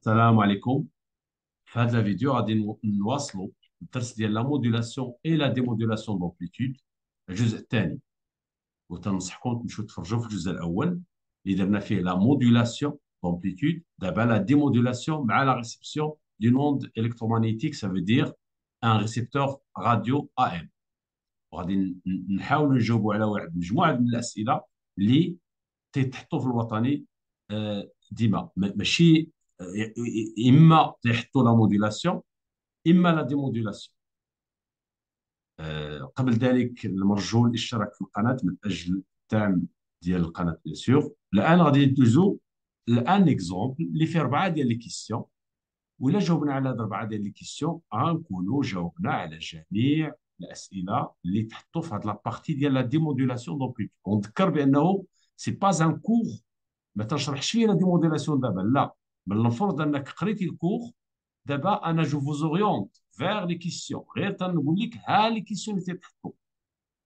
السلام عليكم. في هذا الفيديو غادي نواصلوا الدرس ديال لا موديلاسيون اي لا ديموديلاسيون دامبليتود، الجزء الثاني. وتنصحكم تمشيو تفرجوا في الجزء الاول اللي درنا فيه لا موديلاسيون دامبليتود. دابا لا ديموديلاسيون مع لا ريسبسيون دي نوند الكترومagnétique، ça veut dire ان ريسبتور راديو ا ام. وغادي نحاولوا نجاوبوا على واحد مجموعه من الاسئله اللي تيتحطوا في الوطني. ديما ماشي اما تيحطوا لا موديلاسيون اما لا ديموديلاسيون. قبل ذلك المرجو الاشتراك في القناه من اجل الدعم ديال القناه بيان سور. الان غادي ندوزو الان اكزومبل اللي فيه اربعه ديال لي كيستيون، وإلا جاوبنا على هاد اربعه ديال لي كيستيون غنكونوا جاوبنا على جميع الاسئله اللي تحطوا في هاد لابارتي ديال لا ديموديلاسيون دونك. ونذكر بانه سي با ان كور، ما تنشرحش فيه لا ديموديلاسيون دابا، لا. من المفروض انك قريتي الكور. دابا انا جو فوز اورينت فيغ لي كيسيون، غير تنقول لك ها لي كيسيون اللي تيتحطوا.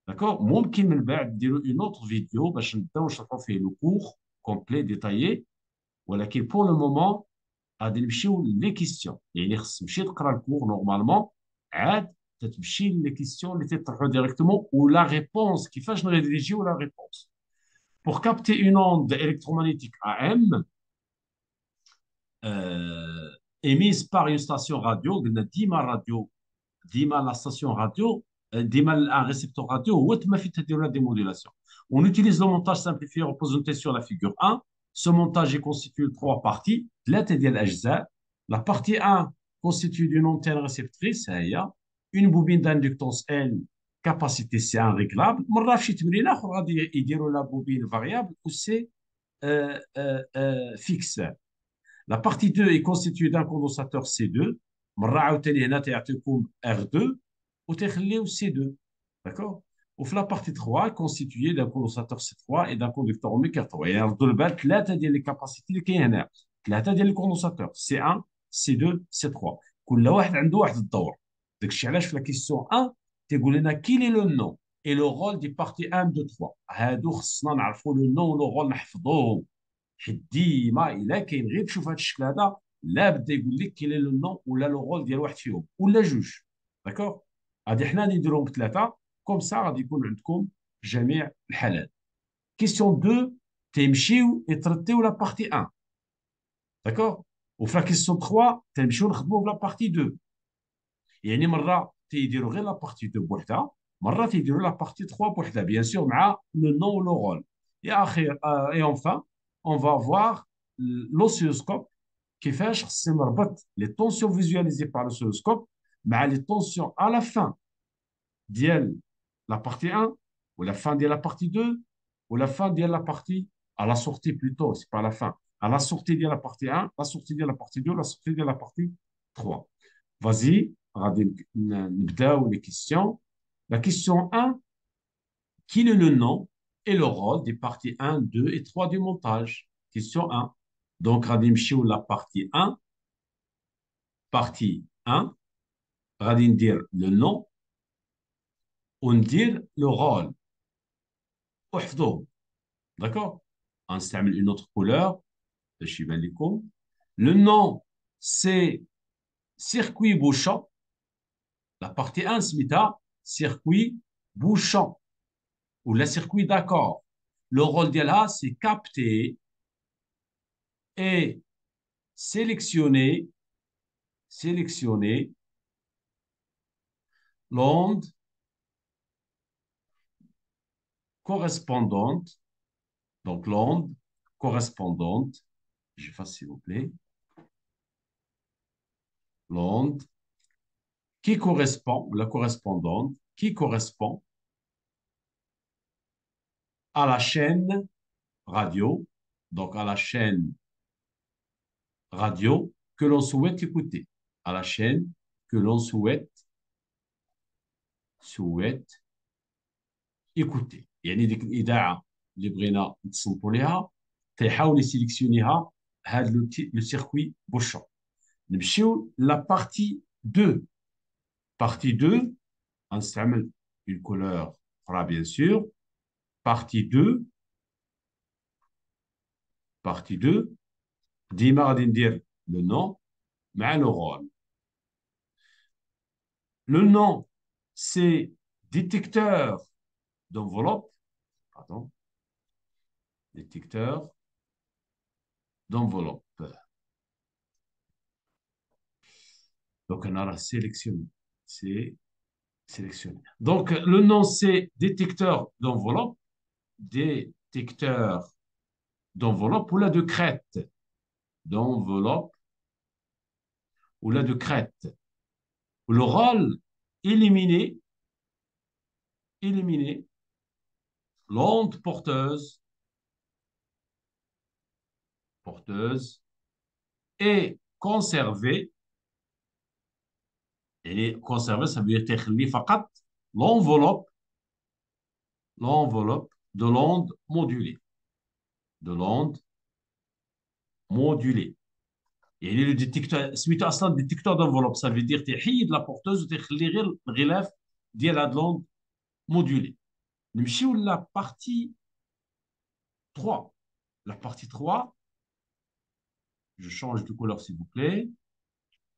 داكوغ، ممكن من بعد ديروا اون اوتر فيديو باش نبداو نشرحوا فيه لو كور كومبلي ديتايي. ولكن بور لو مومون غادي نمشيو لي كيسيون، يعني خص تمشي تقرا الكور نورمالمون، عاد تتمشي لي كيسيون اللي تيطرحوا ديريكتومون ولا ريبونس كيفاش نريديجيو لا ريبونس. Pour capter une onde électromagnétique AM émise par une station radio, ديما radio، ديما لا ستاسيون راديو، ديما ان ريسبتور راديو هو تما فين تديروا لا ديموديلاسيون. On utilise le montage simplifié représenté sur la figure 1. Ce montage est constitué de trois parties. ثلاثة ديال الأجزاء. La partie 1 constitue d'une antenne réceptrice، ها هي une bobine d'inductance L، capacité C1 réglable. مرة في شي تمرين آخر غادي يديروا لا بوبين فاريابل و سي fixe. La partie 2 est constituée d'un condensateur C2. مرة عاوتاني هنا تيعطيكم R2 وتيخليو C2. D'accord. وفي la partie 3 est constituée d'un condensateur C3 et d'un conducteur ohmique R3. يعني ردوا البال ثلاثة ديال لي كاباسيتي اللي كاين هنا، ثلاثة ديال الكوندنساتور C1 C2 C3، كل واحد عنده واحد الدور. داكشي علاش في لا كيسيون 1 تيقول لنا كي لي لو نون اي لو رول دي بارتي 1 2 3. هادو خصنا نعرفوا لو نون ولو رول نحفظوهم، حيت ديما الا كاين غير تشوف هذا الشكل هذا لا بدا يقول لك كاين لو نون ولا لو رول ديال واحد فيهم ولا جوج. داكوغ، غادي حنا نديروهم بثلاثه كوم سا غادي يكون عندكم جميع الحالات. كيسيون 2 تيمشيو يترتيو لا بارتي 1. داكوغ. وفي لا كيسيون 3 تنمشيو نخدموا في لا بارتي 2. يعني مره تيديروا غير لا بارتي 2 بوحدها، مره تيديروا لا بارتي 3 بوحدها، بيان سور مع لو نون ولو رول. Et اخير et enfin on va voir l'oscilloscope كيفاش خصني نربط لي طونسيون فيزواليزي بار l'oscilloscope مع لي طونسيون à la fin ديال la partie 1 ou la fin de la partie 2 ou la fin de la partie à la sortie plutôt, c'est pas la fin, à la sortie de la partie 1, la sortie de la partie 2, la sortie de la partie 3. Vas-y, غادي نبداو les questions. La question 1, quel est le nom et le rôle des parties 1, 2 et 3 du montage? Question 1. Donc, غادي نمشيو la partie 1. Partie 1, غادي ندير le nom وندير le rôle وحفظوه. D'accord? غنستعمل une autre couleur باش يبان لكم. Le nom, c'est circuit bouchon. La partie 1 سميتها circuit bouchon ou le circuit d'accord. Le rôle ديالها c'est capter et sélectionner l'onde correspondante. Donc l'onde correspondante, j'efface s'il vous plaît, l'onde qui correspond, la correspondante, qui correspond à la chaîne radio, donc à la chaîne radio que l'on souhaite écouter, à la chaîne que l'on souhaite écouter. يعني ديك الإذاعة اللي بغينا نتصنتوا ليها تيحاول يسيليكسيونيها هذا لو سيركوي بوشون. نمشيو لا بارتي 2. بارتي 2 غنستعمل une couleur اخرى bien sûr. بارتي 2 ديما غادي ندير Le nom, mais le rôle. Le nom, c'est détecteur d'enveloppe. Pardon. Détecteur d'enveloppe. Donc, on a sélectionné. C'est sélectionné. Donc, le nom, c'est détecteur d'enveloppe. Détecteur d'enveloppe ou là de crête. D'enveloppe ou là de crête. Le rôle, éliminer, éliminer l'onde porteuse, porteuse et conserver. Et conserver, ça veut dire تخلي فقط l'enveloppe, l'enveloppe de l'onde modulée. De l'onde modulée. Et le détecteur, سميتو اصلا détecteur d'enveloppe, ça veut dire تحيد la porteuse وتخلي غير الغلاف ديال هاد l'onde modulée. نمشيو la partie 3. La partie 3, je change de couleur s'il vous plaît.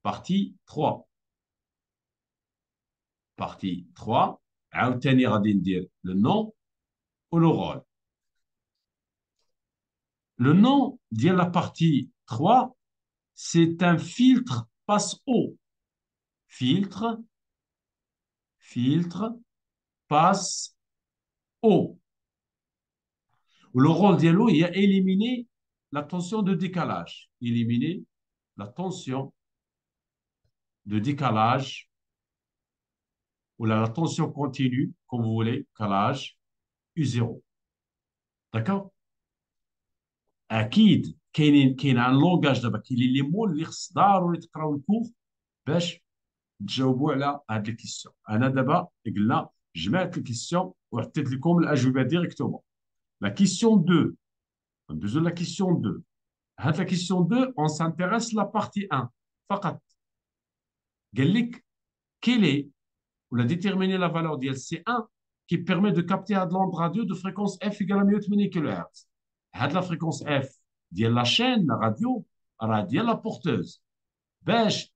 Partie 3. Partie 3. عاوتاني غادي ندير le nom ou le rôle. Le nom de la partie 3, c'est un filtre passe-eau. Filtre, filtre, passe-eau. Le rôle de l'eau, il a éliminé la tension de décalage. Éliminer la tension de décalage ou la tension continue, comme vous voulez, calage, U0. D'accord? اكيد كاين ان لونغاج دابا كاين لي مول اللي خص ضروري تقراو الكور باش تجاوبوا على هاد الكيستيون. انا دابا قلنا جمعت الكيستيون وعطيت لكم الاجوبه ديريكتومون. لا كيستيون 2 ندوزو لا كيستيون 2. هاد لا كيستيون 2 اون سانتيريس لا بارتي 1 فقط. قال لك كيلي ولا ديتيرميني لا فالور ديال سي 1 qui permet de capter هاد لوند راديو de fréquence f égale à 180 kHz. هاد لا فريكونس اف ديال لا شين راديو راه ديال لا بورتوز باش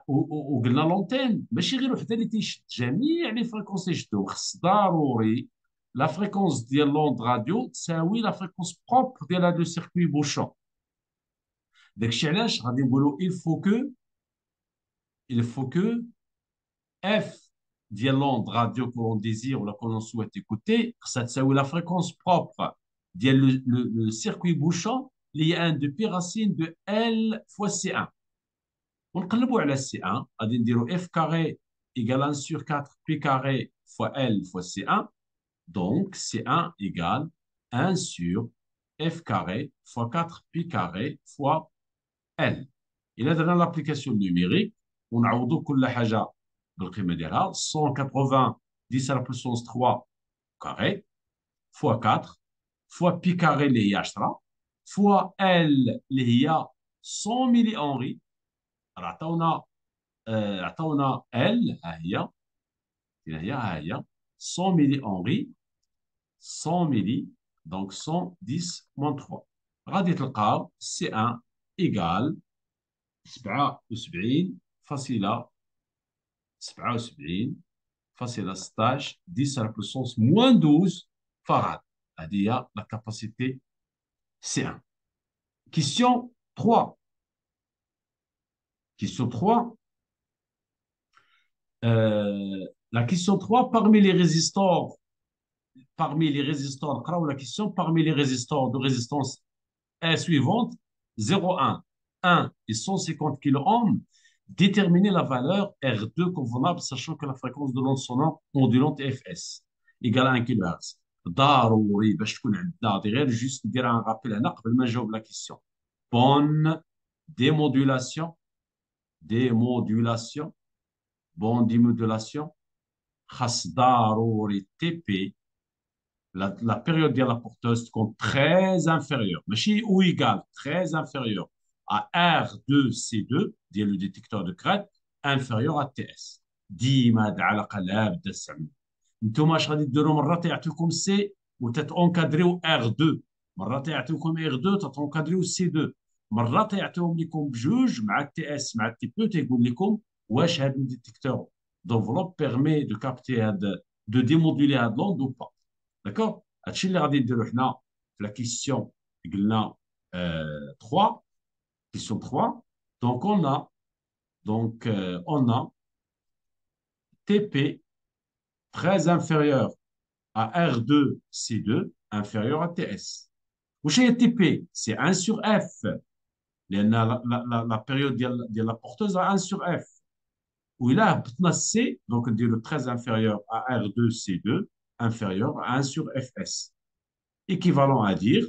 وقلنا لونتين ماشي غير وحده اللي تيشد جميع لي فريكونس يشدو خص ضروري لا فريكونس ديال لوند راديو تساوي لا فريكونس بروبر ديال هاد لو سيركوي بوشون. داكشي علاش غادي نقولوا il faut que f ديال لوند راديو كون ديزير ولا كون سويت ايكوتي خصها تساوي لا فريكونس بروبر ديال le circuit bouchon اللي هي 1 2 بي راسين دو L fois C1. ونقلبوا على C1 غادي نديروا F carré égale 1 sur 4 pi carré fois L fois C1. Donc C1 égale 1 sur F carré fois 4 pi carré fois L. إلا درنا l'application numérique ونعوضوا كل حاجة بالقيمة ديالها 180 10 à la puissance 3 carré fois 4 fois pi carré اللي هي 10 fois L اللي هي 100 ملي أنري. عطاونا L ها هي 100 ملي أنري 100 ملي دونك 110 moins 3 غادي تلقاو C1 إيكال 77,16 10 à la puissance moins 12 farad. هذه هي la capacité C1. Question 3. Question 3. La question 3, parmi les résistors, la question, parmi les résistors de résistance est suivante, 0,1, 1 et 150 kΩ, déterminer la valeur R2 convenable, sachant que la fréquence de l'onde sonore ondulante Fs égale à 1 kHz. ضروري باش تكون عندنا غير جوست ندير ان رابيل هنا قبل ما نجاوب لا كيسيون. بون démodulation, bon démodulation خاص ضروري تي بي la période ديال la porteuse تكون très inférieure ماشي ou égale très inférieure à R2C2 ديال le détecteur de crête inférieur à TS. ديما هاد العلاقه لابد تستعملوا. نتوما اش غادي ديروا مرات يعطيكم سي وتتونكادريو ار 2 مرات يعطيكم ار 2 تتونكادريو سي 2 مرات يعطيهم لكم بجوج مع التي اس مع التي بي تيقول لكم واش هذا الديتيكتور دونفلوب بيرمي دو كابتي هذا دو ديموديلي هذا لوند او با. داكور. هادشي اللي غادي نديرو حنا في لا كيسيون قلنا 3 كيسيون 3. دونك on a TP très inférieur à R2 C2 inférieur à TS. واش هي تي بي؟ سي 1 sur F لان لا بيريود ديال لا بورتوز 1 sur F. وإلا هبطنا C دونك نديرو très inférieur à R2 C2 inférieur à 1 sur FS. Équivalent à dire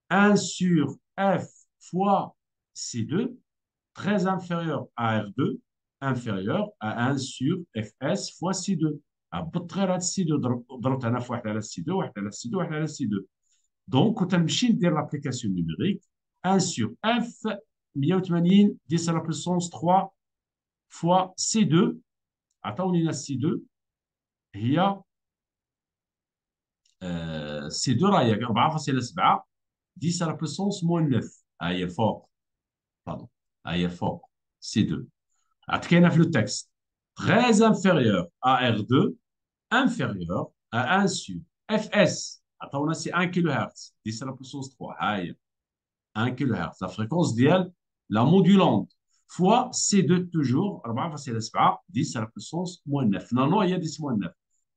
1 sur F fois C2 très inférieur à R2 inférieur à 1 sur FS fois C2. هبط غير هاد C2 ضربت انا في واحد على C2 واحد على C2 واحد على C2. دونك وتنمشي ندير لابليكاسيون نيميريك 1 sur F 180 10 à la puissance 3 fois C2. عطاوني C2 هي C2 راهي 4.7 10 à la puissance moins 9. ها هي الفوق. باردون. ها هي الفوق C2. عاد كاينه في لو تكست très inférieur à R2 inférieur à 1 sur FS. عطاونا سي 1 كيلو هرتز 10 à la puissance 3. ها هي 1 kHz. La fréquence ديال la modulante fois C2 toujours 4.7 10 à la puissance moins 9. Non, non, il y a 10 moins 9.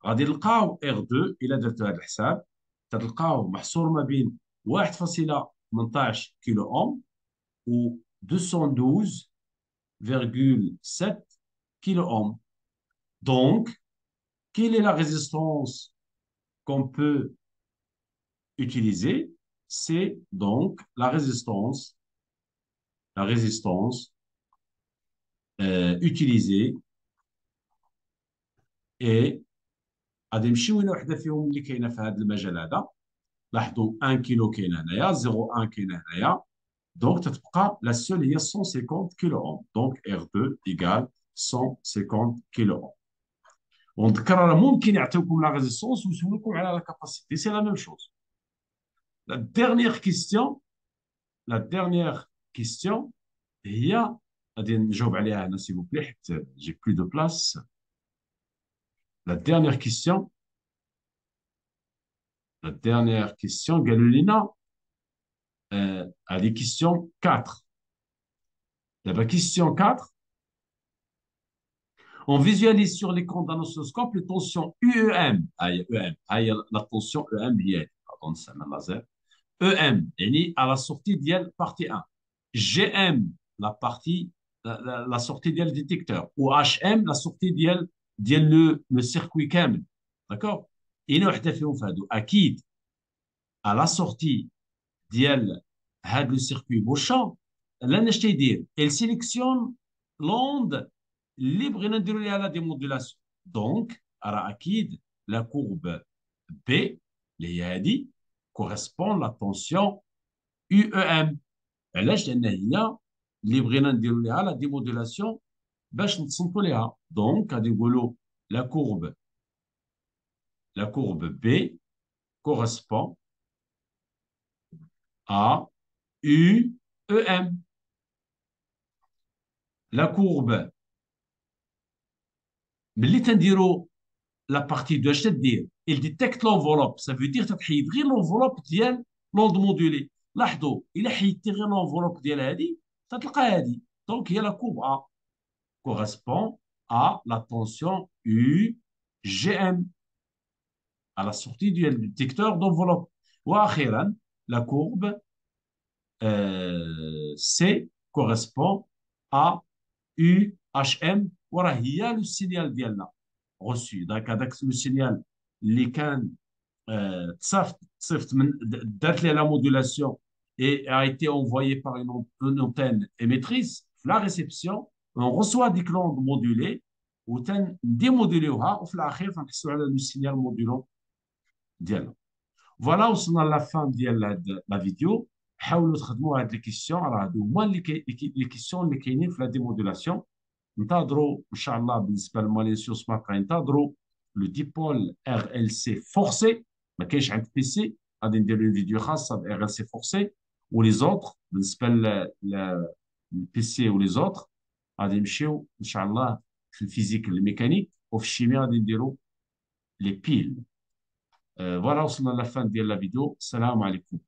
غادي نلقاو R2 إلا درتو هذا الحساب تلقاو محصور ما بين 1.18 كيلو أوم و 212,7 كيلو أوم. Donc, quelle est la résistance qu'on peut utiliser? C'est donc la résistance utilisée et غادي نمشيو الى وحده فيهم اللي كاينه في هذا المجال هذا. لاحظوا 1 كيلو كاين هنايا 0.1 كاين هنايا. دونك تتبقى لا سول هي 150 كيلو اوم. دونك R2 ايكال 150 كيلو اوم. ونذكر راه ممكن يعطيوكم لا ريزيستونس ويسولوكم على لا كاباسيتي سي لا ميم شوز. لا ديرنيير كيستيون هي غادي نجاوب عليها هنا سي فو بلي حيت جي بلو دو بلاص. La dernière question, Galulina, à la question 4. La question 4, on visualise sur l'écran d'un oscilloscope les tensions UEM. La tension EM, pardon, c'est un laser. EM, à la sortie de partie 1. GM, la sortie du détecteur. Ou HM, la sortie le circuit كامل. D'accord? إلا وحده فيهم فهادو أكيد à la sortie ديال هاد لو سيركوي بوشون لان اش تيدير il sélectionne l'onde اللي بغينا نديرو ليها لا ديموديلاسيون. دونك راه اكيد لا كورب بي اللي هي هادي كوريسبون لا طونسيون يو او ام. علاش؟ لان هي اللي بغينا نديرو ليها لا ديموديلاسيون باش نتصنتو ليها. دونك غادي نقولوا la courbe B correspond à UEM. La courbe, ملي تنديرو لا بارتي دو اش تدير il détecte l'enveloppe. Ça veut dire تتحيد غير l'enveloppe ديال لوند مودولي. لاحظوا الا حيدتي غير l'enveloppe ديال هذه تتلقى هذه. دونك هي لا كورب A correspond à la tension UGM à la sortie du détecteur d'enveloppe. واخيرا la courbe C correspond à UHM وراه هي لو سينيال ديالنا reçu. Donc هذاك لو سينيال اللي كان تصيفط من دارت ليه لا مودولاسيون et a été envoyé par une antenne émettrice. La réception, on reçoit des ondes modulées وتنديمودوليوها وفي الاخير تنحصلوا على لو سينيال مودولون ديالنا. فوالا وصلنا لافان ديال هاد لا فيديو. حاولوا تخدموا هاد لي كيسيون راه هادو هما لي كيسيون اللي كاينين في لا ديمودولاسيون. ننتظروا ان شاء الله بالنسبه للماليسيو سمارت غننتظروا لو ديبول ار ال سي فورسي. ما كاينش عند بي سي غادي نديروا فيديو خاصه ب ار ال سي فورسي ولي زوتر بالنسبه للبي سي ولي زوتر غادي نمشيو ان شاء الله في الفيزيك الميكانيك وفي الشيمياء غادي نديرو لي بيل. فوالا وصلنا لافان ديال لا فيديو. السلام عليكم.